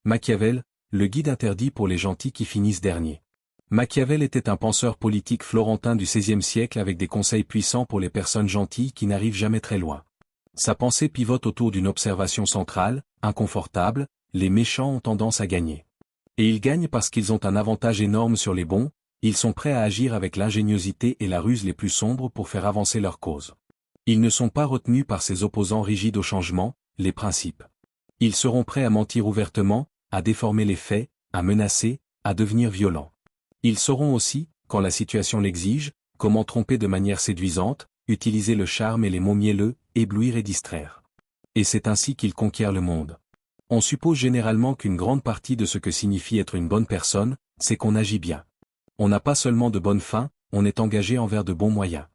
Machiavel, le guide interdit pour les gentils qui finissent derniers. Machiavel était un penseur politique florentin du XVIe siècle avec des conseils puissants pour les personnes gentilles qui n'arrivent jamais très loin. Sa pensée pivote autour d'une observation centrale, inconfortable: les méchants ont tendance à gagner. Et ils gagnent parce qu'ils ont un avantage énorme sur les bons, ils sont prêts à agir avec l'ingéniosité et la ruse les plus sombres pour faire avancer leur cause. Ils ne sont pas retenus par ces opposants rigides au changement, les principes. Ils seront prêts à mentir ouvertement, à déformer les faits, à menacer, à devenir violents. Ils sauront aussi, quand la situation l'exige, comment tromper de manière séduisante, utiliser le charme et les mots mielleux, éblouir et distraire. Et c'est ainsi qu'ils conquièrent le monde. On suppose généralement qu'une grande partie de ce que signifie être une bonne personne, c'est qu'on agit bien. On n'a pas seulement de bonnes fins, on est engagé envers de bons moyens.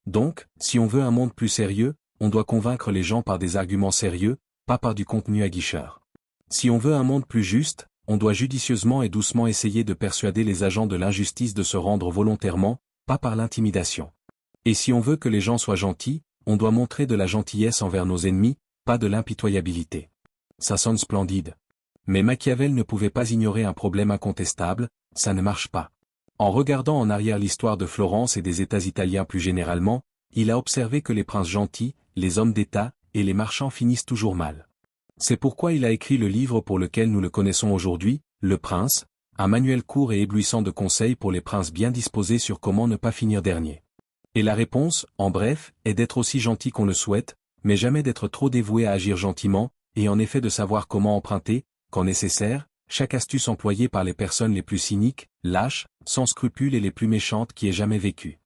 Donc, si on veut un monde plus sérieux, on doit convaincre les gens par des arguments sérieux, pas par du contenu aguicheur. Si on veut un monde plus juste, on doit judicieusement et doucement essayer de persuader les agents de l'injustice de se rendre volontairement, pas par l'intimidation. Et si on veut que les gens soient gentils, on doit montrer de la gentillesse envers nos ennemis, pas de l'impitoyabilité. Ça sonne splendide. Mais Machiavel ne pouvait pas ignorer un problème incontestable: ça ne marche pas. En regardant en arrière l'histoire de Florence et des États italiens plus généralement, il a observé que les princes gentils, les hommes d'État, et les marchands finissent toujours mal. C'est pourquoi il a écrit le livre pour lequel nous le connaissons aujourd'hui, Le Prince, un manuel court et éblouissant de conseils pour les princes bien disposés sur comment ne pas finir dernier. Et la réponse, en bref, est d'être aussi gentil qu'on le souhaite, mais jamais d'être trop dévoué à agir gentiment, et en effet de savoir comment emprunter, quand nécessaire, chaque astuce employée par les personnes les plus cyniques, lâches, sans scrupules et les plus méchantes qui aient jamais vécu.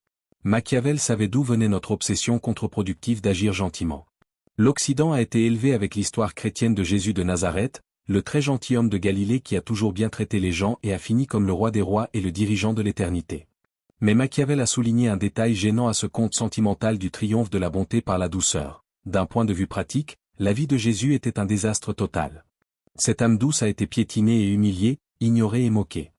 Machiavel savait d'où venait notre obsession contre-productive d'agir gentiment. L'Occident a été élevé avec l'histoire chrétienne de Jésus de Nazareth, le très gentil homme de Galilée qui a toujours bien traité les gens et a fini comme le roi des rois et le dirigeant de l'éternité. Mais Machiavel a souligné un détail gênant à ce conte sentimental du triomphe de la bonté par la douceur. D'un point de vue pratique, la vie de Jésus était un désastre total. Cette âme douce a été piétinée et humiliée, ignorée et moquée.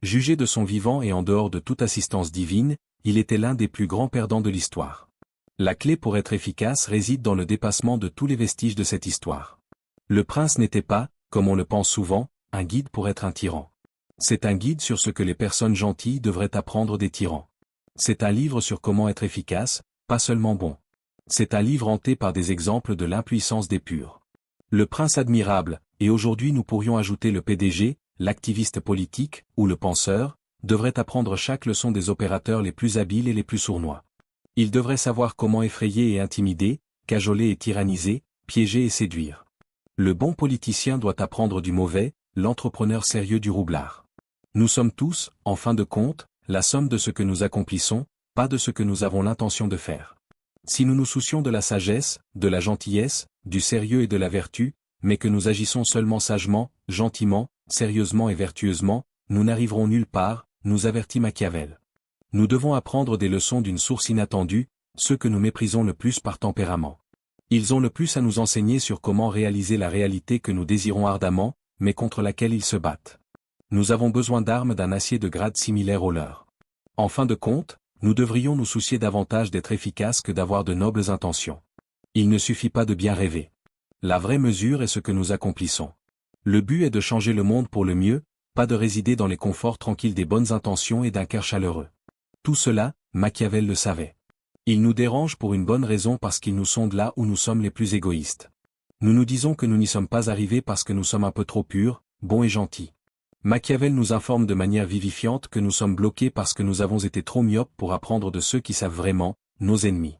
Jugé de son vivant et en dehors de toute assistance divine, il était l'un des plus grands perdants de l'histoire. La clé pour être efficace réside dans le dépassement de tous les vestiges de cette histoire. Le prince n'était pas, comme on le pense souvent, un guide pour être un tyran. C'est un guide sur ce que les personnes gentilles devraient apprendre des tyrans. C'est un livre sur comment être efficace, pas seulement bon. C'est un livre hanté par des exemples de l'impuissance des purs. Le prince admirable, et aujourd'hui nous pourrions ajouter le PDG, l'activiste politique, ou le penseur, devrait apprendre chaque leçon des opérateurs les plus habiles et les plus sournois. Il devrait savoir comment effrayer et intimider, cajoler et tyranniser, piéger et séduire. Le bon politicien doit apprendre du mauvais, l'entrepreneur sérieux du roublard. Nous sommes tous, en fin de compte, la somme de ce que nous accomplissons, pas de ce que nous avons l'intention de faire. Si nous nous soucions de la sagesse, de la gentillesse, du sérieux et de la vertu, mais que nous agissons seulement sagement, gentiment, sérieusement et vertueusement, nous n'arriverons nulle part, nous avertit Machiavel. Nous devons apprendre des leçons d'une source inattendue, ceux que nous méprisons le plus par tempérament. Ils ont le plus à nous enseigner sur comment réaliser la réalité que nous désirons ardemment, mais contre laquelle ils se battent. Nous avons besoin d'armes d'un acier de grade similaire au leur. En fin de compte, nous devrions nous soucier davantage d'être efficaces que d'avoir de nobles intentions. Il ne suffit pas de bien rêver. La vraie mesure est ce que nous accomplissons. Le but est de changer le monde pour le mieux, pas de résider dans les conforts tranquilles des bonnes intentions et d'un cœur chaleureux. Tout cela, Machiavel le savait. Il nous dérange pour une bonne raison parce qu'il nous sonde là où nous sommes les plus égoïstes. Nous nous disons que nous n'y sommes pas arrivés parce que nous sommes un peu trop purs, bons et gentils. Machiavel nous informe de manière vivifiante que nous sommes bloqués parce que nous avons été trop myopes pour apprendre de ceux qui savent vraiment, nos ennemis.